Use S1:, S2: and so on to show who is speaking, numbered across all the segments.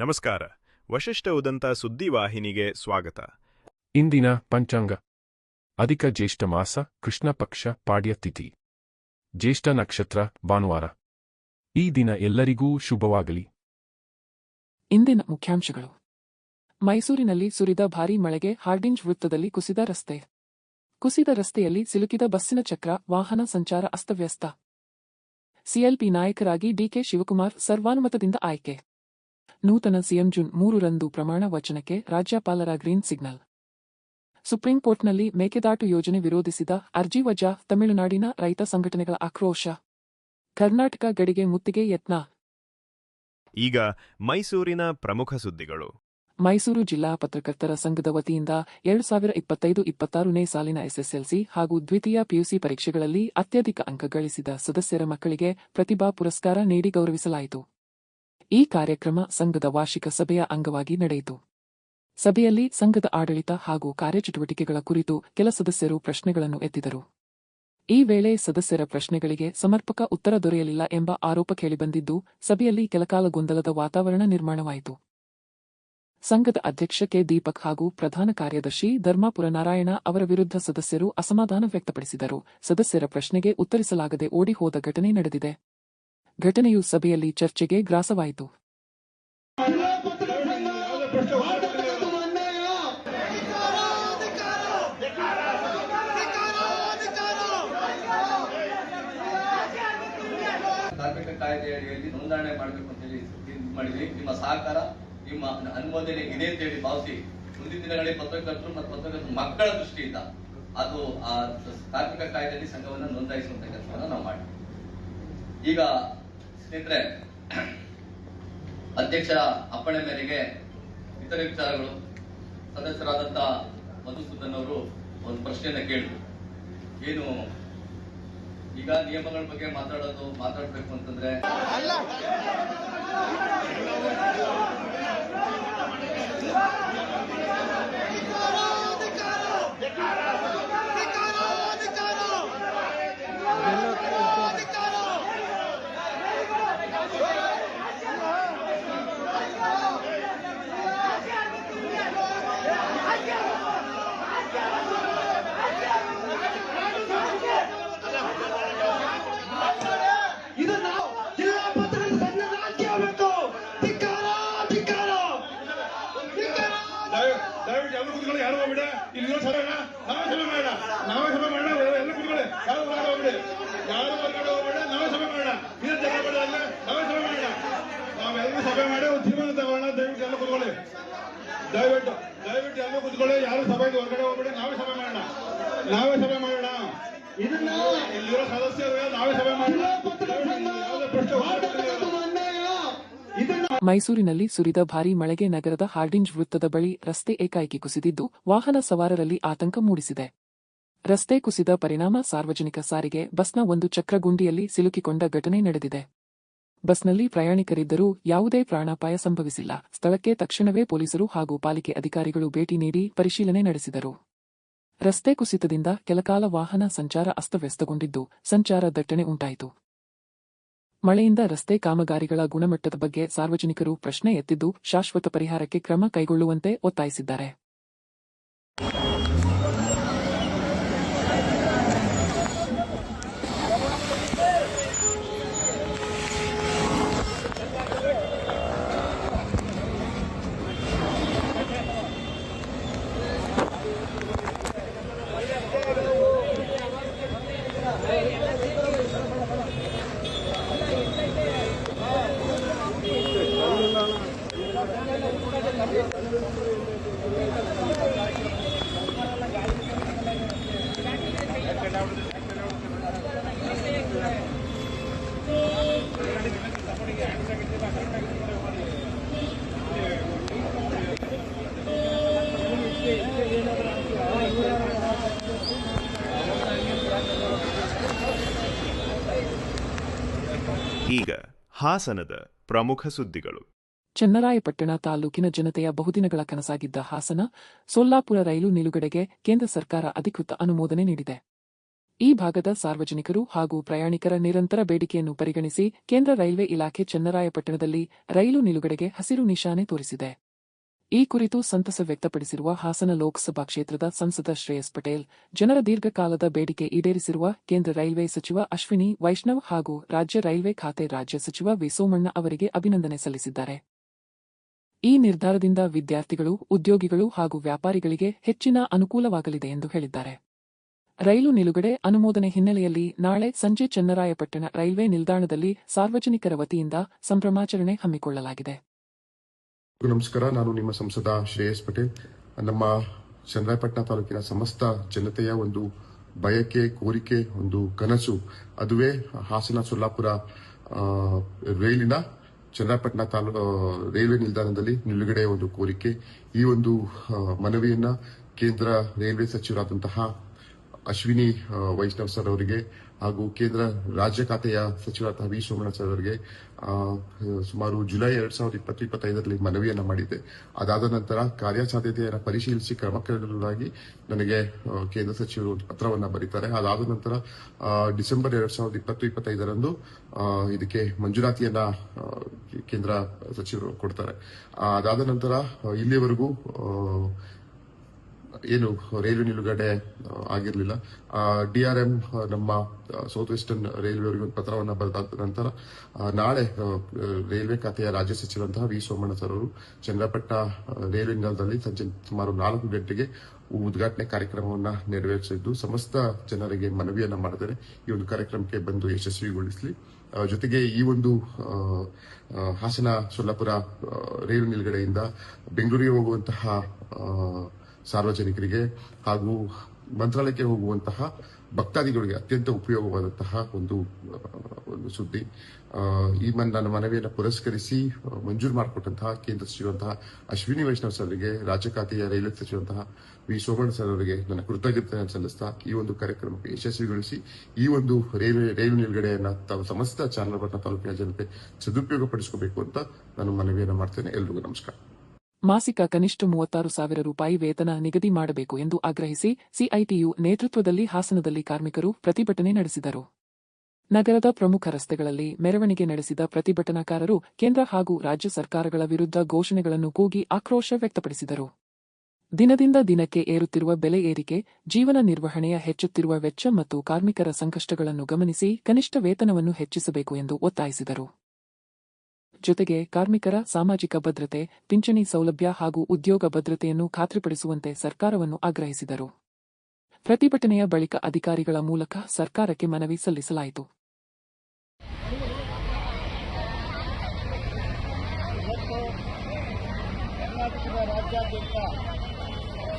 S1: ನಮಸ್ಕಾರ. ವಶಿಷ್ಠ ಉದಂತ ಸುದ್ದಿವಾಹಿನಿಗೆ ಸ್ವಾಗತ.
S2: ಇಂದಿನ ಪಂಚಾಂಗ. ಅಧಿಕ ಜ್ಯೇಷ್ಠ ಮಾಸ, ಕೃಷ್ಣ ಪಕ್ಷ, ಪಾಡ್ಯ ತಿಥಿ, ಜ್ಯೇಷ್ಠ ನಕ್ಷತ್ರ, ಭಾನುವಾರ. ಈ ದಿನ ಎಲ್ಲರಿಗೂ ಶುಭವಾಗಲಿ.
S3: ಇಂದಿನ ಮುಖ್ಯಾಂಶಗಳು. ಮೈಸೂರಿನಲ್ಲಿ ಸುರಿದ ಭಾರೀ ಮಳೆಗೆ ಹಾರ್ಡಿಂಜ್ ವೃತ್ತದಲ್ಲಿ ಕುಸಿದ ರಸ್ತೆ. ಕುಸಿದ ರಸ್ತೆಯಲ್ಲಿ ಸಿಲುಕಿದ ಬಸ್ಸಿನ ಚಕ್ರ, ವಾಹನ ಸಂಚಾರ ಅಸ್ತವ್ಯಸ್ತ. ಸಿಎಲ್ಪಿ ನಾಯಕರಾಗಿ ಡಿಕೆ ಶಿವಕುಮಾರ್ ಸರ್ವಾನುಮತದಿಂದ ಆಯ್ಕೆ. ನೂತನ ಸಿಎಂ ಜೂನ್ 3ರಂದು ಪ್ರಮಾಣ ವಚನಕ್ಕೆ ರಾಜ್ಯಪಾಲರ ಗ್ರೀನ್ ಸಿಗ್ನಲ್. ಸುಪ್ರೀಂ ಕೋರ್ಟ್ನಲ್ಲಿ ಮೇಕೆದಾಟು ಯೋಜನೆ ವಿರೋಧಿಸಿದ ಅರ್ಜಿ ವಜಾ, ತಮಿಳುನಾಡಿನ ರೈತ ಸಂಘಟನೆಗಳ ಆಕ್ರೋಶ. ಕರ್ನಾಟಕ ಗಡಿಗೆ ಮುತ್ತಿಗೆ ಯತ್ನ.
S1: ಈಗ ಮೈಸೂರಿನ ಪ್ರಮುಖ ಸುದ್ದಿಗಳು.
S3: ಮೈಸೂರು ಜಿಲ್ಲಾ ಪತ್ರಕರ್ತರ ಸಂಘದ ವತಿಯಿಂದ 2025-26ನೇ ಸಾಲಿನ ಎಸ್ಎಸ್ಎಲ್ಸಿ ಹಾಗೂ ದ್ವಿತೀಯ ಪಿಯುಸಿ ಪರೀಕ್ಷೆಗಳಲ್ಲಿ ಅತ್ಯಧಿಕ ಅಂಕ ಗಳಿಸಿದ ಸದಸ್ಯರ ಮಕ್ಕಳಿಗೆ ಪ್ರತಿಭಾ ಪುರಸ್ಕಾರ ನೀಡಿ ಗೌರವಿಸಲಾಯಿತು. ಈ ಕಾರ್ಯಕ್ರಮ ಸಂಘದ ವಾರ್ಷಿಕ ಸಭೆಯ ಅಂಗವಾಗಿ ನಡೆಯಿತು. ಸಭೆಯಲ್ಲಿ ಸಂಘದ ಆಡಳಿತ ಹಾಗೂ ಕಾರ್ಯಚಟುವಟಿಕೆಗಳ ಕುರಿತು ಕೆಲ ಸದಸ್ಯರು ಪ್ರಶ್ನೆಗಳನ್ನು ಎತ್ತಿದರು. ಈ ವೇಳೆ ಸದಸ್ಯರ ಪ್ರಶ್ನೆಗಳಿಗೆ ಸಮರ್ಪಕ ಉತ್ತರ ದೊರೆಯಲಿಲ್ಲ ಎಂಬ ಆರೋಪ ಕೇಳಿಬಂದಿದ್ದು, ಸಭೆಯಲ್ಲಿ ಕೆಲಕಾಲ ಗೊಂದಲದ ವಾತಾವರಣ ನಿರ್ಮಾಣವಾಯಿತು. ಸಂಘದ ಅಧ್ಯಕ್ಷ ಕೆ. ದೀಪಕ್ ಹಾಗೂ ಪ್ರಧಾನ ಕಾರ್ಯದರ್ಶಿ ಧರ್ಮಾಪುರ ನಾರಾಯಣ ಅವರ ವಿರುದ್ಧ ಸದಸ್ಯರು ಅಸಮಾಧಾನ ವ್ಯಕ್ತಪಡಿಸಿದರು. ಸದಸ್ಯರ ಪ್ರಶ್ನೆಗೆ ಉತ್ತರಿಸಲಾಗದೆ ಓಡಿ ಹೋದ ಘಟನೆ ನಡೆದಿದೆ. ಘಟನೆಯು ಸಭೆಯಲ್ಲಿ ಚರ್ಚೆಗೆ ಗ್ರಾಸವಾಯಿತು.
S4: ಕಾರ್ಮಿಕ ಕಾಯ್ದೆ ಅಡಿಯಲ್ಲಿ ನೋಂದಣಿ ಮಾಡಬೇಕು ಅಂತ ಹೇಳಿ ಮಾಡಿದ್ವಿ. ನಿಮ್ಮ ಸಹಕಾರ, ನಿಮ್ಮ ಅನುಮೋದನೆ ಇದೆ ಅಂತ ಹೇಳಿ ಭಾವಿಸಿ ಮುಂದಿನ ದಿನಗಳಲ್ಲಿ ಪತ್ರಕರ್ತರು ಮತ್ತು ಪತ್ರಕರ್ತರ ಮಕ್ಕಳ ದೃಷ್ಟಿಯಿಂದ ಅದು ಆ ಕಾರ್ಮಿಕ ಕಾಯ್ದೆಯಲ್ಲಿ ಸಂಘವನ್ನು ನೋಂದಾಯಿಸುವಂತ ಕೆಲಸವನ್ನು ನಾವು ಮಾಡಿದ್ವಿ. ಈಗ ಸ್ನೇಹಿತರೆ, ಅಧ್ಯಕ್ಷರ ಅಪ್ಪಣೆ ಮೇರೆಗೆ ಇತರೆ ವಿಚಾರಗಳು ಸದಸ್ಯರಾದಂತ ಮಧುಸೂದನ್ ಅವರು ಒಂದು ಪ್ರಶ್ನೆಯನ್ನ ಕೇಳಿದ್ರು. ಏನು ಈಗ ನಿಯಮಗಳ ಬಗ್ಗೆ ಮಾತಾಡಬೇಕು ಅಂತಂದ್ರೆ
S5: ಯಾರು ಹೋಗ್ಬಿಡ ಇಲ್ಲಿ ಸಭೆ ಮಾಡೋಣ, ನಾವೇ ಸಭೆ ಮಾಡೋಣ, ಎಲ್ಲ ಕುತ್ಕೊಳ್ಳಿ, ಯಾರು ಹೊರಗಡೆ ಹೋಗ್ಬಿಡಿ, ಯಾರು ಹೊರಗಡೆ ಹೋಗ್ಬೇಡ, ನಾವೇ ಸಭೆ ಮಾಡೋಣ, ಇದೇ ಜನ ಬೇಡ, ನಾವೇ ಸಭೆ ಮಾಡೋಣ, ನಾವೆಲ್ಲರೂ ಸಭೆ ಮಾಡಿ ಒಂದು ತೀರ್ಮಾನ ತಗೋಣ. ದಯವಿಟ್ಟು ಎಲ್ಲ ಕುತ್ಕೊಳ್ಳಿ, ದಯವಿಟ್ಟು ಎಲ್ಲ ಕುತ್ಕೊಳ್ಳಿ, ಯಾರು ಸಭೆಗೆ ಹೊರಗಡೆ ಹೋಗ್ಬೇಡಿ, ನಾವೇ ಸಭೆ ಮಾಡೋಣ, ಇಲ್ಲಿರೋ ಸದಸ್ಯರು ನಾವೇ ಸಭೆ ಮಾಡೋಣ.
S3: ಮೈಸೂರಿನಲ್ಲಿ ಸುರಿದ ಭಾರೀ ಮಳೆಗೆ ನಗರದ ಹಾರ್ಡಿಂಜ್ ವೃತ್ತದ ಬಳಿ ರಸ್ತೆ ಏಕಾಏಕಿ ಕುಸಿದಿದ್ದು, ವಾಹನ ಸವಾರರಲ್ಲಿ ಆತಂಕ ಮೂಡಿಸಿದೆ. ರಸ್ತೆ ಕುಸಿದ ಪರಿಣಾಮ ಸಾರ್ವಜನಿಕ ಸಾರಿಗೆ ಬಸ್ನ ಒಂದು ಚಕ್ರಗುಂಡಿಯಲ್ಲಿ ಸಿಲುಕಿಕೊಂಡ ಘಟನೆ ನಡೆದಿದೆ. ಬಸ್ನಲ್ಲಿ ಪ್ರಯಾಣಿಕರಿದ್ದರೂ ಯಾವುದೇ ಪ್ರಾಣಾಪಾಯ ಸಂಭವಿಸಿಲ್ಲ. ಸ್ಥಳಕ್ಕೆ ತಕ್ಷಣವೇ ಪೊಲೀಸರು ಹಾಗೂ ಪಾಲಿಕೆ ಅಧಿಕಾರಿಗಳು ಭೇಟಿ ನೀಡಿ ಪರಿಶೀಲನೆ ನಡೆಸಿದರು. ರಸ್ತೆ ಕುಸಿತದಿಂದ ಕೆಲಕಾಲ ವಾಹನ ಸಂಚಾರ ಅಸ್ತವ್ಯಸ್ತಗೊಂಡಿದ್ದು, ಸಂಚಾರ ದಟ್ಟಣೆ ಉಂಟಾಯಿತು. ಮಳೆಯಿಂದ ರಸ್ತೆ ಕಾಮಗಾರಿಗಳ ಗುಣಮಟ್ಟದ ಬಗ್ಗೆ ಸಾರ್ವಜನಿಕರು ಪ್ರಶ್ನೆ ಎತ್ತಿದ್ದು, ಶಾಶ್ವತ ಪರಿಹಾರಕ್ಕೆ ಕ್ರಮ ಕೈಗೊಳ್ಳುವಂತೆ ಒತ್ತಾಯಿಸಿದ್ದಾರೆ.
S1: ಈಗ ಹಾಸನದ ಪ್ರಮುಖ ಸುದ್ದಿಗಳು.
S3: ಚನ್ನರಾಯಪಟ್ಟಣ ತಾಲೂಕಿನ ಜನತೆಯ ಬಹುದಿನಗಳ ಕನಸಾಗಿದ್ದ ಹಾಸನ ಸೊಲ್ಲಾಪುರ ರೈಲು ನಿಲುಗಡೆಗೆ ಕೇಂದ್ರ ಸರ್ಕಾರ ಅಧಿಕೃತ ಅನುಮೋದನೆ ನೀಡಿದೆ. ಈ ಭಾಗದ ಸಾರ್ವಜನಿಕರು ಹಾಗೂ ಪ್ರಯಾಣಿಕರ ನಿರಂತರ ಬೇಡಿಕೆಯನ್ನು ಪರಿಗಣಿಸಿ ಕೇಂದ್ರ ರೈಲ್ವೆ ಇಲಾಖೆ ಚನ್ನರಾಯಪಟ್ಟಣದಲ್ಲಿ ರೈಲು ನಿಲುಗಡೆಗೆ ಹಸಿರು ನಿಶಾನೆ ತೋರಿಸಿದೆ. ಈ ಕುರಿತು ಸಂತಸ ವ್ಯಕ್ತಪಡಿಸಿರುವ ಹಾಸನ ಲೋಕಸಭಾ ಕ್ಷೇತ್ರದ ಸಂಸದ ಶ್ರೇಯಸ್ ಪಟೇಲ್, ಜನರ ದೀರ್ಘಕಾಲದ ಬೇಡಿಕೆ ಈಡೇರಿಸಿರುವ ಕೇಂದ್ರ ರೈಲ್ವೆ ಸಚಿವ ಅಶ್ವಿನಿ ವೈಷ್ಣವ್ ಹಾಗೂ ರಾಜ್ಯ ರೈಲ್ವೆ ಖಾತೆ ರಾಜ್ಯ ಸಚಿವ ವಿ ಸೋಮಣ್ಣ ಅವರಿಗೆ ಅಭಿನಂದನೆ ಸಲ್ಲಿಸಿದ್ದಾರೆ. ಈ ನಿರ್ಧಾರದಿಂದ ವಿದ್ಯಾರ್ಥಿಗಳು, ಉದ್ಯೋಗಿಗಳು ಹಾಗೂ ವ್ಯಾಪಾರಿಗಳಿಗೆ ಹೆಚ್ಚಿನ ಅನುಕೂಲವಾಗಲಿದೆ ಎಂದು ಹೇಳಿದ್ದಾರೆ. ರೈಲು ನಿಲುಗಡೆ ಅನುಮೋದನೆ ಹಿನ್ನೆಲೆಯಲ್ಲಿ ನಾಳೆ ಸಂಜೆ ಚನ್ನರಾಯಪಟ್ಟಣ ರೈಲ್ವೆ ನಿಲ್ದಾಣದಲ್ಲಿ ಸಾರ್ವಜನಿಕರ ವತಿಯಿಂದ ಸಂಭ್ರಮಾಚರಣೆ ಹಮ್ಮಿಕೊಳ್ಳಲಾಗಿದೆ.
S6: ನಮಸ್ಕಾರ, ನಾನು ನಿಮ್ಮ ಸಂಸದ ಶ್ರೇಯಸ್ ಪಟೇಲ್. ನಮ್ಮ ಚನ್ನರಾಯಪಟ್ಟಣ ತಾಲೂಕಿನ ಸಮಸ್ತ ಜನತೆಯ ಒಂದು ಬಯಕೆ, ಕೋರಿಕೆ, ಒಂದು ಕನಸು, ಅದುವೇ ಹಾಸನ ಸೊಲ್ಲಾಪುರ ರೈಲಿನ ಚನ್ನರಾಯಪಟ್ಟಣ ರೈಲ್ವೆ ನಿಲ್ದಾಣದಲ್ಲಿ ನಿಲುಗಡೆ ಒಂದು ಕೋರಿಕೆ. ಈ ಒಂದು ಮನವಿಯನ್ನ ಕೇಂದ್ರ ರೈಲ್ವೆ ಸಚಿವರಾದಂತಹ ಅಶ್ವಿನಿ ವೈಷ್ಣವ್ ಸರ್ ಅವರಿಗೆ ಹಾಗೂ ಕೇಂದ್ರ ರಾಜ್ಯ ಖಾತೆಯ ಸಚಿವರಾದ ವಿ ಸೋಮಣ್ಣ ಸರ್ ಅವರಿಗೆ ಸುಮಾರು ಜುಲೈ 2020-25ರಲ್ಲಿ ಮನವಿಯನ್ನ ಮಾಡಿದ್ದೆ. ಅದಾದ ನಂತರ ಕಾರ್ಯಸಾಧ್ಯತೆಯನ್ನು ಪರಿಶೀಲಿಸಿ ಕ್ರಮ ಕೈಗೊಳ್ಳುವುದಾಗಿ ನನಗೆ ಕೇಂದ್ರ ಸಚಿವರು ಪತ್ರವನ್ನ ಬರೀತಾರೆ. ಅದಾದ ನಂತರ ಡಿಸೆಂಬರ್ 2020-25ರಂದು ಇದಕ್ಕೆ ಮಂಜೂರಾತಿಯನ್ನ ಕೇಂದ್ರ ಸಚಿವರು ಕೊಡ್ತಾರೆ. ಅದಾದ ನಂತರ ಇಲ್ಲಿಯವರೆಗೂ ಏನು ರೈಲ್ವೆ ನಿಲುಗಡೆ ಆಗಿರಲಿಲ್ಲ. DRM ನಮ್ಮ ಸೌತ್ ವೆಸ್ಟರ್ನ್ ರೈಲ್ವೆ ಅವರಿಗೆ ಒಂದು ಪತ್ರವನ್ನು ಬರೆದಾದ ನಂತರ ನಾಳೆ ರೈಲ್ವೆ ಖಾತೆಯ ರಾಜ್ಯ ಸಚಿವರಂತಹ ವಿ ಸೋಮಣ್ಣ ಸರ್ ಅವರು ಚನ್ನರಾಯಪಟ್ಟಣ ರೈಲ್ವೆ ನಿಲ್ದಾಣದಲ್ಲಿ ಸಂಜೆ ಸುಮಾರು 4 ಗಂಟೆಗೆ ಉದ್ಘಾಟನೆ ಕಾರ್ಯಕ್ರಮವನ್ನು ನೆರವೇರಿಸಿದ್ದು ಸಮಸ್ತ ಜನರಿಗೆ ಮನವಿಯನ್ನ ಮಾಡಿದರೆ ಈ ಒಂದು ಕಾರ್ಯಕ್ರಮಕ್ಕೆ ಬಂದು ಯಶಸ್ವಿಗೊಳಿಸಲಿ. ಜೊತೆಗೆ ಈ ಒಂದು ಹಾಸನ ಸೊಲ್ಲಾಪುರ ರೈಲು ನಿಲುಗಡೆಯಿಂದ ಬೆಂಗಳೂರಿಗೆ ಹೋಗುವಂತಹ ಸಾರ್ವಜನಿಕರಿಗೆ ಹಾಗೂ ಮಂತ್ರಾಲಯಕ್ಕೆ ಹೋಗುವಂತಹ ಭಕ್ತಾದಿಗಳಿಗೆ ಅತ್ಯಂತ ಉಪಯೋಗವಾದಂತಹ ಒಂದು ಸುದ್ದಿ. ಈ ನನ್ನ ಮನವಿಯನ್ನು ಪುರಸ್ಕರಿಸಿ ಮಂಜೂರು ಮಾಡಿಕೊಟ್ಟಂತಹ ಕೇಂದ್ರ ಸಚಿವರಂತಹ ಅಶ್ವಿನಿ ವೈಷ್ಣವ್ ಸರ್ಗೆ, ರಾಜ್ಯ ಖಾತೆಯ ರೈಲ್ವೆ ಸಚಿವರಂತಹ ವಿ ಸೋಮಣ್ಣ ಸರ್ ಅವರಿಗೆ ನನ್ನ ಕೃತಜ್ಞತೆಯನ್ನು ಸಲ್ಲಿಸ್ತಾ ಈ ಒಂದು ಕಾರ್ಯಕ್ರಮಕ್ಕೆ ಯಶಸ್ವಿಗೊಳಿಸಿ ಈ ಒಂದು ರೈಲು ನಿಲುಗಡೆಯನ್ನ ತಾವು ಸಮಸ್ತ ಚನ್ನರಾಯಪಟ್ಟಣ ತಾಲೂಕಿನ ಜನತೆ ಸದುಪಯೋಗಪಡಿಸಿಕೊಳ್ಳಬೇಕು ಅಂತ ನಾನು ಮನವಿಯನ್ನು ಮಾಡ್ತೇನೆ. ಎಲ್ರಿಗೂ ನಮಸ್ಕಾರ.
S3: ಮಾಸಿಕ ಕನಿಷ್ಠ 36,000 ರೂಪಾಯಿ ವೇತನ ನಿಗದಿ ಮಾಡಬೇಕು ಎಂದು ಆಗ್ರಹಿಸಿ ಸಿಐಟಿಯು ನೇತೃತ್ವದಲ್ಲಿ ಹಾಸನದಲ್ಲಿ ಕಾರ್ಮಿಕರು ಪ್ರತಿಭಟನೆ ನಡೆಸಿದರು. ನಗರದ ಪ್ರಮುಖ ರಸ್ತೆಗಳಲ್ಲಿ ಮೆರವಣಿಗೆ ನಡೆಸಿದ ಪ್ರತಿಭಟನಾಕಾರರು ಕೇಂದ್ರ ಹಾಗೂ ರಾಜ್ಯ ಸರ್ಕಾರಗಳ ವಿರುದ್ಧ ಘೋಷಣೆಗಳನ್ನು ಕೂಗಿ ಆಕ್ರೋಶ ವ್ಯಕ್ತಪಡಿಸಿದರು. ದಿನದಿಂದ ದಿನಕ್ಕೆ ಏರುತ್ತಿರುವ ಬೆಲೆ ಏರಿಕೆ, ಜೀವನ ನಿರ್ವಹಣೆಯ ಹೆಚ್ಚುತ್ತಿರುವ ವೆಚ್ಚ ಮತ್ತು ಕಾರ್ಮಿಕರ ಸಂಕಷ್ಟಗಳನ್ನು ಗಮನಿಸಿ ಕನಿಷ್ಠ ವೇತನವನ್ನು ಹೆಚ್ಚಿಸಬೇಕು ಎಂದು ಒತ್ತಾಯಿಸಿದರು. ಜೊತೆಗೆ ಕಾರ್ಮಿಕರ ಸಾಮಾಜಿಕ ಭದ್ರತೆ, ಪಿಂಚಣಿ ಸೌಲಭ್ಯ ಹಾಗೂ ಉದ್ಯೋಗ ಭದ್ರತೆಯನ್ನು ಖಾತ್ರಿಪಡಿಸುವಂತೆ ಸರ್ಕಾರವನ್ನು ಆಗ್ರಹಿಸಿದರು. ಪ್ರತಿಭಟನೆಯ ಬಳಿಕ ಅಧಿಕಾರಿಗಳ ಮೂಲಕ ಸರ್ಕಾರಕ್ಕೆ ಮನವಿ ಸಲ್ಲಿಸಲಾಯಿತು.
S7: ಕರ್ನಾಟಕದ ರಾಜ್ಯಾದ್ಯಂತ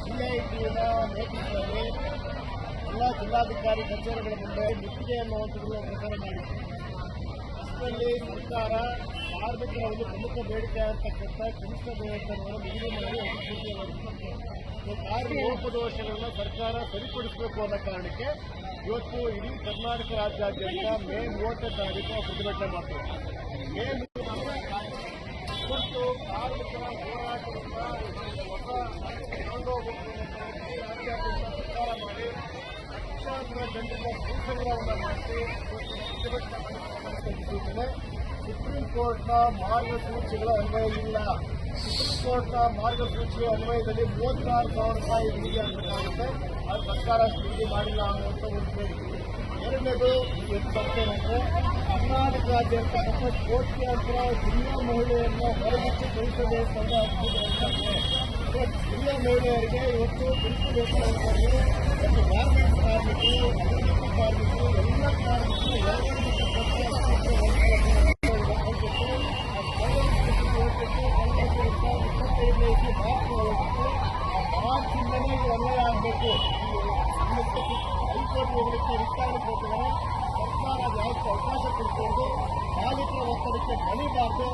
S7: ಸಿಐಟಿಯ ನೇತೃತ್ವದಲ್ಲಿ ಎಲ್ಲ ಜಿಲ್ಲಾಧಿಕಾರಿ ಕಚೇರಿಗಳ ಮುಂದೆ ಮುತ್ತಿಗೆಯನ್ನು ಹೊಂದಿರುವ ಪ್ರಚಾರ ಮಾಡಿದೆ. ಇದರಲ್ಲಿ ಸರ್ಕಾರ ಕಾರ್ಮಿಕರ ಒಂದು ಪ್ರಮುಖ ಬೇಡಿಕೆ ಅಂತಕ್ಕಂಥ ಕನಿಷ್ಠ ವೇತನವನ್ನು ನಿಗದಿ ಮಾಡಿ ಅಧಿಕೃತವಾಗಿ ಕಾರ್ಯ ಲೋಪದೋಷಗಳನ್ನು ಸರ್ಕಾರ ಸರಿಪಡಿಸಬೇಕು ಅನ್ನೋ ಕಾರಣಕ್ಕೆ ಇವತ್ತು ಇಡೀ ಕರ್ನಾಟಕ ರಾಜ್ಯಾದ್ಯಂತ ಮೇ 30ನೇ ತಾರೀಕು ಪ್ರತಿಭಟನೆ ಮಾಡ್ತಾರೆ. ಮೇ 30 ಕಾರ್ಮಿಕರ ಹೋರಾಟವನ್ನು ಹೊಸ ರಾಜ್ಯಾದ್ಯಂತ ಸರ್ಕಾರ ಮಾಡಿ ಲಕ್ಷಾಂತರ ಜನರಿಂದ ಭೂಸಂಗ್ರಹವನ್ನು ಮಾಡಿಸಿ ಪ್ರತಿಭಟನೆ ಸುಪ್ರೀಂ ಕೋರ್ಟ್ನ ಮಾರ್ಗಸೂಚಿಗಳ ಅನ್ವಯ ಇಲ್ಲ. ಸುಪ್ರೀಂ ಕೋರ್ಟ್ನ ಮಾರ್ಗಸೂಚಿ ಅನ್ವಯದಲ್ಲಿ 36,000 ರೂಪಾಯಿ ನಿಗದಿ ಆಗಬೇಕಾಗುತ್ತೆ. ಅದು ಸರ್ಕಾರ ನಿಗದಿ ಮಾಡಿಲ್ಲ ಅನ್ನುವಂಥ ಒಂದು ಬೇಡಿಕೆ. ಎರಡನೇದು ಏನಂದ್ರೆ ಕರ್ನಾಟಕದಾದ್ಯಂತ ಕೋಟ್ಯಾಂತರ ಹಿರಿಯ ಮಹಿಳೆಯನ್ನು ಹೊರಗಿಟ್ಟು ಕಳಿಸಬೇಕಂದ್ರೆ ಹಿರಿಯ ಮಹಿಳೆಯರಿಗೆ ಇವತ್ತು ಕಳಿಸಬೇಕಾಗಿ ಮತ್ತು ಗಾರ್ಮೆಂಟ್ ಕಾರ್ಮಿಕರು, ಕಾರ್ಮಿಕರು, ಎಲ್ಲ ಕಾರ್ಮಿಕರು ಮಾರ್ಚಿಂದಲೇ ಇದು ಅನ್ವಯ ಆಗಬೇಕು. ಹೈಕೋರ್ಟ್ ಹೋಗಲಿಕ್ಕೆ ವಿಚಾರಣೆ ಕೊಟ್ಟಿದ್ದಾರೆ. ಸರ್ಕಾರ ಯಾವತ್ತೂ ಅವಕಾಶ ಕೊಡ್ಕೊಂಡು ಮಾಲೀಕರ ಒತ್ತಡಕ್ಕೆ ಬಲಿಬಾರದು.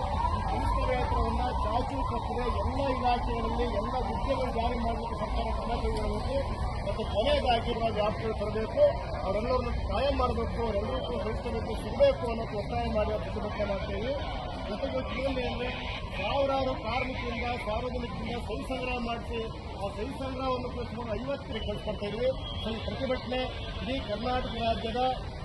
S7: ಕನಿಷ್ಠ ವೇತನವನ್ನು ಚಾಚು ತಪ್ಪದೆ ಎಲ್ಲ ಇಲಾಖೆಗಳಲ್ಲಿ ಎಲ್ಲ ಹುದ್ದೆಗಳು ಜಾರಿ ಮಾಡಲಿಕ್ಕೆ ಸರ್ಕಾರ ಕ್ರಮ ಕೈಗೊಳ್ಳಬೇಕು ಮತ್ತು ಕೊನೆಯದಾಗಿ ನಾವು ವ್ಯಾಪ್ತಿಗಳು ತರಬೇಕು. ಅವರೆಲ್ಲರನ್ನು ಕಾಯಂ ಮಾಡಬೇಕು. ಅವರೆಲ್ಲರಿಗೂ ಕನಿಷ್ಠ ವೇತನ ಸಿಗಬೇಕು ಅನ್ನೋದು ಒತ್ತಾಯ ಮಾಡಿ ಪ್ರತಿಭಟನೆ ಮಾಡ್ತೇವೆ. ಜೊತೆಗೆ ಜಿಲ್ಲೆಯಲ್ಲಿ ಸಾವಿರಾರು ಕಾರ್ಮಿಕರಿಂದ ಸಾರ್ವಜನಿಕರಿಂದ ಸಹಿ ಸಂಗ್ರಹ ಮಾಡಿಸಿ ಆ ಸಹಿ ಸಂಗ್ರಹವನ್ನು ಸುಮಾರು 50 ಕಳಿಸ್ಕೊಡ್ತಾ ಇದ್ವಿ. ಈ ಪ್ರತಿಭಟನೆ ಇಡೀ ಕರ್ನಾಟಕ ರಾಜ್ಯದ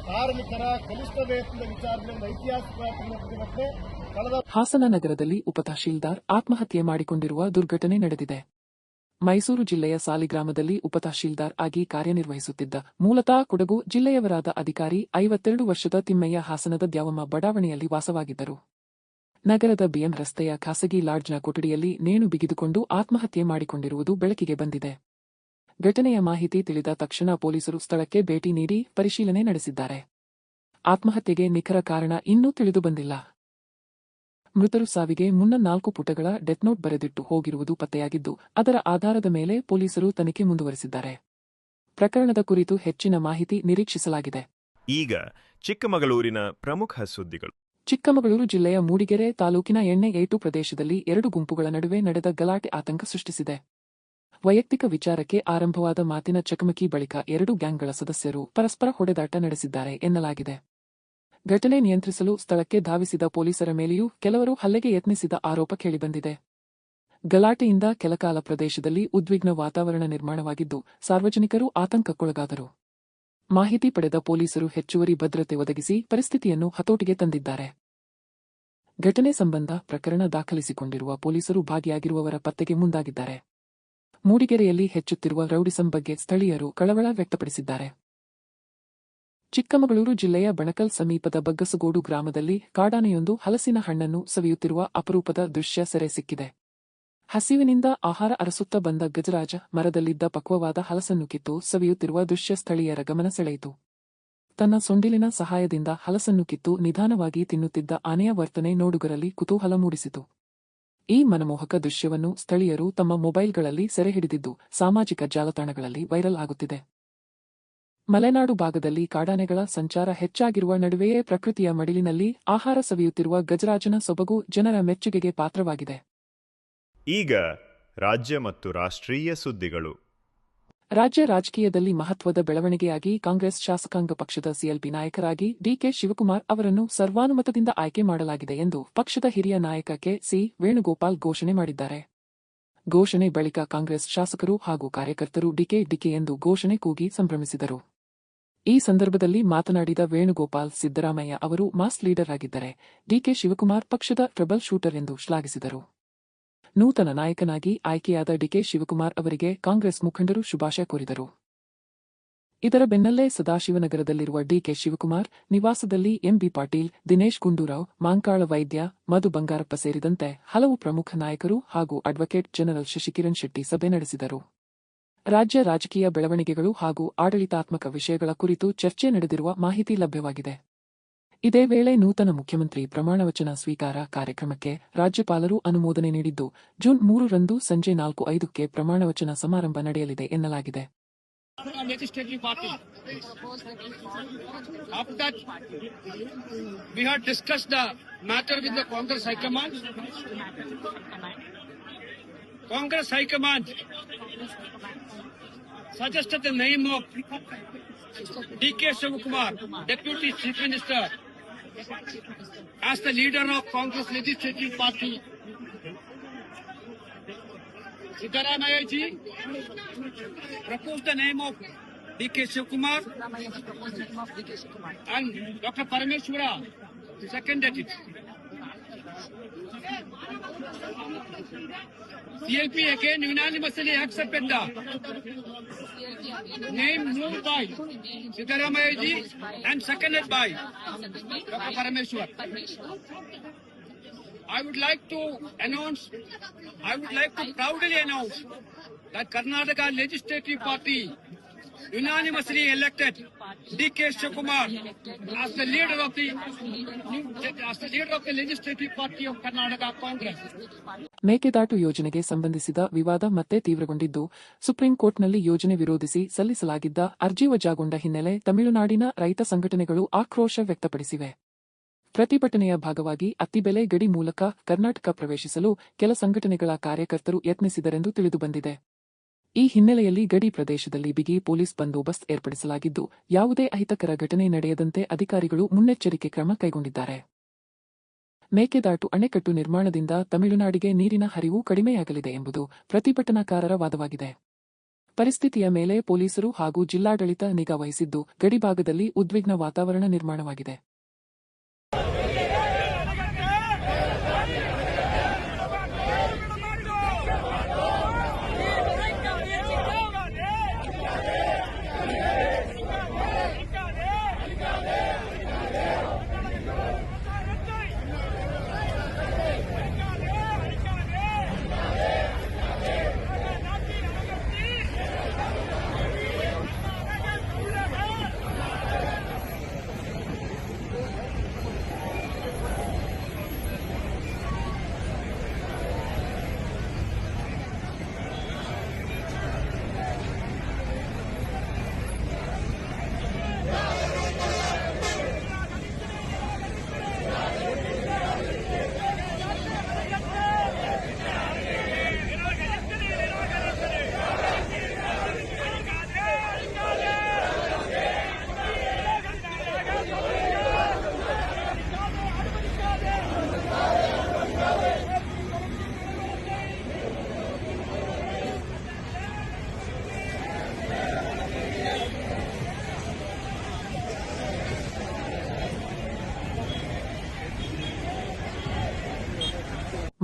S7: ಕಾರ್ಮಿಕರ ಕನಿಷ್ಠ ವೇತನದ ವಿಚಾರದಲ್ಲಿ ಒಂದು ಐತಿಹಾಸಿಕ ಪ್ರತಿಭಟನೆ. ಕಳೆದ
S3: ಹಾಸನ ನಗರದಲ್ಲಿ ಉಪತಹಶೀಲ್ದಾರ್ ಆತ್ಮಹತ್ಯೆ ಮಾಡಿಕೊಂಡಿರುವ ದುರ್ಘಟನೆ ನಡೆದಿದೆ. ಮೈಸೂರು ಜಿಲ್ಲೆಯ ಸಾಲಿಗ್ರಾಮದಲ್ಲಿ ಉಪತಹಶೀಲ್ದಾರ್ ಆಗಿ ಕಾರ್ಯನಿರ್ವಹಿಸುತ್ತಿದ್ದ ಮೂಲತಃ ಕೊಡಗು ಜಿಲ್ಲೆಯವರಾದ ಅಧಿಕಾರಿ 52 ವರ್ಷದ ತಿಮ್ಮಯ್ಯ ಹಾಸನದ ದ್ಯಾವಮ್ಮ ಬಡಾವಣೆಯಲ್ಲಿ ವಾಸವಾಗಿದ್ದರು. ನಗರದ ಬಿಎಂ ರಸ್ತೆಯ ಖಾಸಗಿ ಲಾಡ್ಜ್ನ ಕೊಠಡಿಯಲ್ಲಿ ನೇಣು ಬಿಗಿದುಕೊಂಡು ಆತ್ಮಹತ್ಯೆ ಮಾಡಿಕೊಂಡಿರುವುದು ಬೆಳಕಿಗೆ ಬಂದಿದೆ. ಘಟನೆಯ ಮಾಹಿತಿ ತಿಳಿದ ತಕ್ಷಣ ಪೊಲೀಸರು ಸ್ಥಳಕ್ಕೆ ಭೇಟಿ ನೀಡಿ ಪರಿಶೀಲನೆ ನಡೆಸಿದ್ದಾರೆ. ಆತ್ಮಹತ್ಯೆಗೆ ನಿಖರ ಕಾರಣ ಇನ್ನೂ ತಿಳಿದುಬಂದಿಲ್ಲ. ಮೃತರು ಸಾವಿಗೆ ಮುನ್ನ 4 ಪುಟಗಳ ಡೆತ್ನೋಟ್ ಬರೆದಿಟ್ಟು ಹೋಗಿರುವುದು ಪತ್ತೆಯಾಗಿದ್ದು, ಅದರ ಆಧಾರದ ಮೇಲೆ ಪೊಲೀಸರು ತನಿಖೆ ಮುಂದುವರೆಸಿದ್ದಾರೆ. ಪ್ರಕರಣದ ಕುರಿತು ಹೆಚ್ಚಿನ ಮಾಹಿತಿ ನಿರೀಕ್ಷಿಸಲಾಗಿದೆ.
S1: ಈಗ ಚಿಕ್ಕಮಗಳೂರಿನ ಪ್ರಮುಖ ಸುದ್ದಿಗಳು.
S3: ಚಿಕ್ಕಮಗಳೂರು ಜಿಲ್ಲೆಯ ಮೂಡಿಗೆರೆ ತಾಲೂಕಿನ ಎಣ್ಣೆಗೇಟು ಪ್ರದೇಶದಲ್ಲಿ 2 ಗುಂಪುಗಳ ನಡುವೆ ನಡೆದ ಗಲಾಟೆ ಆತಂಕ ಸೃಷ್ಟಿಸಿದೆ. ವೈಯಕ್ತಿಕ ವಿಚಾರಕ್ಕೆ ಆರಂಭವಾದ ಮಾತಿನ ಚಕಮಕಿ ಬಳಿಕ 2 ಗ್ಯಾಂಗ್ಗಳ ಸದಸ್ಯರು ಪರಸ್ಪರ ಹೊಡೆದಾಟ ನಡೆಸಿದ್ದಾರೆ ಎನ್ನಲಾಗಿದೆ. ಘಟನೆ ನಿಯಂತ್ರಿಸಲು ಸ್ಥಳಕ್ಕೆ ಧಾವಿಸಿದ ಪೊಲೀಸರ ಮೇಲೆಯೂ ಕೆಲವರು ಹಲ್ಲೆಗೆ ಯತ್ನಿಸಿದ ಆರೋಪ ಕೇಳಿಬಂದಿದೆ. ಗಲಾಟೆಯಿಂದ ಕೆಲಕಾಲ ಪ್ರದೇಶದಲ್ಲಿ ಉದ್ವಿಗ್ನ ವಾತಾವರಣ ನಿರ್ಮಾಣವಾಗಿದ್ದು, ಸಾರ್ವಜನಿಕರು ಆತಂಕಕ್ಕೊಳಗಾದರು. ಮಾಹಿತಿ ಪಡೆದ ಪೊಲೀಸರು ಹೆಚ್ಚುವರಿ ಭದ್ರತೆ ಒದಗಿಸಿ ಪರಿಸ್ಥಿತಿಯನ್ನು ಹತೋಟಿಗೆ ತಂದಿದ್ದಾರೆ. ಘಟನೆ ಸಂಬಂಧ ಪ್ರಕರಣ ದಾಖಲಿಸಿಕೊಂಡಿರುವ ಪೊಲೀಸರು ಭಾಗಿಯಾಗಿರುವವರ ಪತ್ತೆಗೆ ಮುಂದಾಗಿದ್ದಾರೆ. ಮೂಡಿಗೆರೆಯಲ್ಲಿ ಹೆಚ್ಚುತ್ತಿರುವ ರೌಡಿಸಂ ಬಗ್ಗೆ ಸ್ಥಳೀಯರು ಕಳವಳ ವ್ಯಕ್ತಪಡಿಸಿದ್ದಾರೆ. ಚಿಕ್ಕಮಗಳೂರು ಜಿಲ್ಲೆಯ ಬಣಕಲ್ ಸಮೀಪದ ಬಗ್ಗಸಗೋಡು ಗ್ರಾಮದಲ್ಲಿ ಕಾಡಾನೆಯೊಂದು ಹಲಸಿನ ಹಣ್ಣನ್ನು ಸವಿಯುತ್ತಿರುವ ಅಪರೂಪದ ದೃಶ್ಯ ಸೆರೆ ಸಿಕ್ಕಿದೆ. ಹಸಿವಿನಿಂದ ಆಹಾರ ಅರಸುತ್ತಾ ಬಂದ ಗಜರಾಜ ಮರದಲ್ಲಿದ್ದ ಪಕ್ವವಾದ ಹಲಸನ್ನು ಕಿತ್ತು ಸವಿಯುತ್ತಿರುವ ದೃಶ್ಯ ಸ್ಥಳೀಯರ ಗಮನ ಸೆಳೆಯಿತು. ತನ್ನ ಸೊಂಡಿಲಿನ ಸಹಾಯದಿಂದ ಹಲಸನ್ನು ಕಿತ್ತು ನಿಧಾನವಾಗಿ ತಿನ್ನುತ್ತಿದ್ದ ಆನೆಯ ವರ್ತನೆ ನೋಡುಗರಲ್ಲಿ ಕುತೂಹಲ ಮೂಡಿಸಿತು. ಈ ಮನಮೋಹಕ ದೃಶ್ಯವನ್ನು ಸ್ಥಳೀಯರು ತಮ್ಮ ಮೊಬೈಲ್ಗಳಲ್ಲಿ ಸೆರೆ ಹಿಡಿದಿದ್ದು ಸಾಮಾಜಿಕ ಜಾಲತಾಣಗಳಲ್ಲಿ ವೈರಲ್ ಆಗುತ್ತಿದೆ. ಮಲೆನಾಡು ಭಾಗದಲ್ಲಿ ಕಾಡಾನೆಗಳ ಸಂಚಾರ ಹೆಚ್ಚಾಗಿರುವ ನಡುವೆಯೇ ಪ್ರಕೃತಿಯ ಮಡಿಲಿನಲ್ಲಿ ಆಹಾರ ಸವಿಯುತ್ತಿರುವ ಗಜರಾಜನ ಸೊಬಗು ಜನರ ಮೆಚ್ಚುಗೆಗೆ ಪಾತ್ರವಾಗಿದೆ.
S1: ಈಗ ರಾಜ್ಯ ಮತ್ತು ರಾಷ್ಟ್ರೀಯ ಸುದ್ದಿಗಳು.
S3: ರಾಜ್ಯ ರಾಜಕೀಯದಲ್ಲಿ ಮಹತ್ವದ ಬೆಳವಣಿಗೆಯಾಗಿ ಕಾಂಗ್ರೆಸ್ ಶಾಸಕಾಂಗ ಪಕ್ಷದ ಸಿಎಲ್ಪಿ ನಾಯಕರಾಗಿ ಡಿಕೆ ಶಿವಕುಮಾರ್ ಅವರನ್ನು ಸರ್ವಾನುಮತದಿಂದ ಆಯ್ಕೆ ಮಾಡಲಾಗಿದೆ ಎಂದು ಪಕ್ಷದ ಹಿರಿಯ ನಾಯಕ ಕೆ.ಸಿ. ವೇಣುಗೋಪಾಲ್ ಘೋಷಣೆ ಮಾಡಿದ್ದಾರೆ. ಘೋಷಣೆ ಬಳಿಕ ಕಾಂಗ್ರೆಸ್ ಶಾಸಕರು ಹಾಗೂ ಕಾರ್ಯಕರ್ತರು ಡಿಕೆ ಎಂದು ಘೋಷಣೆ ಕೂಗಿ ಸಂಭ್ರಮಿಸಿದರು. ಈ ಸಂದರ್ಭದಲ್ಲಿ ಮಾತನಾಡಿದ ವೇಣುಗೋಪಾಲ್, ಸಿದ್ದರಾಮಯ್ಯ ಅವರು ಮಾಸ್ ಲೀಡರ್ ಆಗಿದ್ದರೆ ಡಿಕೆ ಶಿವಕುಮಾರ್ ಪಕ್ಷದ ಟ್ರಬಲ್ ಶೂಟರ್ ಎಂದು ಶ್ಲಾಘಿಸಿದರು. ನೂತನ ನಾಯಕನಾಗಿ ಆಯ್ಕೆಯಾದ ಡಿಕೆ ಶಿವಕುಮಾರ್ ಅವರಿಗೆ ಕಾಂಗ್ರೆಸ್ ಮುಖಂಡರು ಶುಭಾಶಯ ಕೋರಿದರು. ಇದರ ಬೆನ್ನಲ್ಲೇ ಸದಾಶಿವನಗರದಲ್ಲಿರುವ ಡಿಕೆ ಶಿವಕುಮಾರ್ ನಿವಾಸದಲ್ಲಿ ಎಂಬಿ ಪಾಟೀಲ್, ದಿನೇಶ್ ಗುಂಡೂರಾವ್, ಮಾಂಕಾಳ ವೈದ್ಯ, ಮಧು ಬಂಗಾರಪ್ಪ ಸೇರಿದಂತೆ ಹಲವು ಪ್ರಮುಖ ನಾಯಕರು ಹಾಗೂ ಅಡ್ವೊಕೇಟ್ ಜನರಲ್ ಶಶಿಕಿರಣ್ ಶೆಟ್ಟಿ ಸಭೆ ನಡೆಸಿದರು. ರಾಜ್ಯ ರಾಜಕೀಯ ಬೆಳವಣಿಗೆಗಳು ಹಾಗೂ ಆಡಳಿತಾತ್ಮಕ ವಿಷಯಗಳ ಕುರಿತು ಚರ್ಚೆ ನಡೆದಿರುವ ಮಾಹಿತಿ ಲಭ್ಯವಾಗಿದೆ. ಇದೇ ವೇಳೆ ನೂತನ ಮುಖ್ಯಮಂತ್ರಿ ಪ್ರಮಾಣವಚನ ಸ್ವೀಕಾರ ಕಾರ್ಯಕ್ರಮಕ್ಕೆ ರಾಜ್ಯಪಾಲರು ಅನುಮೋದನೆ ನೀಡಿದ್ದು, ಜೂನ್ 3ರಂದು ಸಂಜೆ 4:05ಕ್ಕೆ ಪ್ರಮಾಣವಚನ ಸಮಾರಂಭ ನಡೆಯಲಿದೆ ಎನ್ನಲಾಗಿದೆ.
S8: Legislative party. After that, we had discussed the matter with the Congress High Command. Congress High Command suggested the name of D.K. Shivakumar, Deputy Chief Minister, as the leader of Congress Legislative Party. Siddaramaiah ji proposed the name of D.K. Shivakumar and Dr. Parameshwara seconded it. CLP again unanimously accepted the name moved by Siddaramaiah ji and seconded by Dr. Parameshwar. I would like to proudly announce that Karnataka Legislative Party unanimously elected D.K. Shivakumar as the leader of the Legislative Party of Karnataka Congress.
S3: Mekedatu ಯೋಜನೆಗೆ ಸಂಬಂಧಿಸಿದ ವಿವಾದ ಮತ್ತೆ ತೀವ್ರಗೊಂಡಿದ್ದು, supreme ಕೋರ್ಟ್ನಲ್ಲಿ ಯೋಜನೆ ವಿರೋಧಿಸಿ ಸಲ್ಲಿಸಲಾಗಿದ್ದ ಅರ್ಜಿ ವಜಾಗೊಂಡ ಹಿನ್ನೆಲೆ ತಮಿಳುನಾಡಿನ ರೈತ ಸಂಘಟನೆಗಳು ಆಕ್ರೋಶ ವ್ಯಕ್ತಪಡಿಸಿವೆ. ಪ್ರತಿಭಟನೆಯ ಭಾಗವಾಗಿ ಅತ್ತಿಬೆಲೆ ಗಡಿ ಮೂಲಕ ಕರ್ನಾಟಕ ಪ್ರವೇಶಿಸಲು ಕೆಲ ಸಂಘಟನೆಗಳ ಕಾರ್ಯಕರ್ತರು ಯತ್ನಿಸಿದರೆಂದು ತಿಳಿದುಬಂದಿದೆ. ಈ ಹಿನ್ನೆಲೆಯಲ್ಲಿ ಗಡಿ ಪ್ರದೇಶದಲ್ಲಿ ಬಿಗಿ ಪೊಲೀಸ್ ಬಂದೋಬಸ್ತ್ ಏರ್ಪಡಿಸಲಾಗಿದ್ದು, ಯಾವುದೇ ಅಹಿತಕರ ಘಟನೆ ನಡೆಯದಂತೆ ಅಧಿಕಾರಿಗಳು ಮುನ್ನೆಚ್ಚರಿಕೆ ಕ್ರಮ ಕೈಗೊಂಡಿದ್ದಾರೆ. ಮೇಕೆದಾಟು ಅಣೆಕಟ್ಟು ನಿರ್ಮಾಣದಿಂದ ತಮಿಳುನಾಡಿಗೆ ನೀರಿನ ಹರಿವು ಕಡಿಮೆಯಾಗಲಿದೆ ಎಂಬುದು ಪ್ರತಿಭಟನಾಕಾರರ ವಾದವಾಗಿದೆ. ಪರಿಸ್ಥಿತಿಯ ಮೇಲೆ ಪೊಲೀಸರು ಹಾಗೂ ಜಿಲ್ಲಾಡಳಿತ ನಿಗಾ ವಹಿಸಿದ್ದು ಗಡಿಭಾಗದಲ್ಲಿ ಉದ್ವಿಗ್ನ ವಾತಾವರಣ ನಿರ್ಮಾಣವಾಗಿದೆ.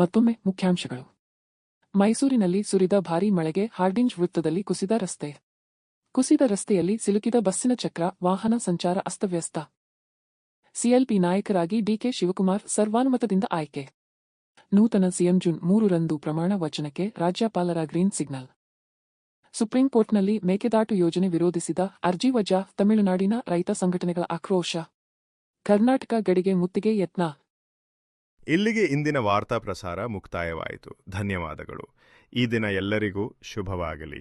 S3: ಮತ್ತೊಮ್ಮೆ ಮುಖ್ಯಾಂಶಗಳು. ಮೈಸೂರಿನಲ್ಲಿ ಸುರಿದ ಭಾರೀ ಮಳೆಗೆ ಹಾರ್ಡಿಂಜ್ ವೃತ್ತದಲ್ಲಿ ಕುಸಿದ ರಸ್ತೆಯಲ್ಲಿ ಸಿಲುಕಿದ ಬಸ್ಸಿನ ಚಕ್ರ, ವಾಹನ ಸಂಚಾರ ಅಸ್ತವ್ಯಸ್ತ. ಸಿಎಲ್ಪಿ ನಾಯಕರಾಗಿ ಡಿಕೆ ಶಿವಕುಮಾರ್ ಸರ್ವಾನುಮತದಿಂದ ಆಯ್ಕೆ. ನೂತನ ಸಿಎಂ ಜೂನ್ 3ರಂದು ಪ್ರಮಾಣ ವಚನಕ್ಕೆ ರಾಜ್ಯಪಾಲರ ಗ್ರೀನ್ ಸಿಗ್ನಲ್. ಸುಪ್ರೀಂ ಕೋರ್ಟ್ನಲ್ಲಿ ಮೇಕೆದಾಟು ಯೋಜನೆ ವಿರೋಧಿಸಿದ ಅರ್ಜಿ ವಜಾ, ತಮಿಳುನಾಡಿನ ರೈತ ಸಂಘಟನೆಗಳ ಆಕ್ರೋಶ. ಕರ್ನಾಟಕ ಗಡಿಗೆ ಮುತ್ತಿಗೆ ಯತ್ನ.
S1: ಇಲ್ಲಿಗೆ ಇಂದಿನ ವಾರ್ತಾ ಪ್ರಸಾರ ಮುಕ್ತಾಯವಾಯಿತು. ಧನ್ಯವಾದಗಳು. ಈ ದಿನ ಎಲ್ಲರಿಗೂ ಶುಭವಾಗಲಿ.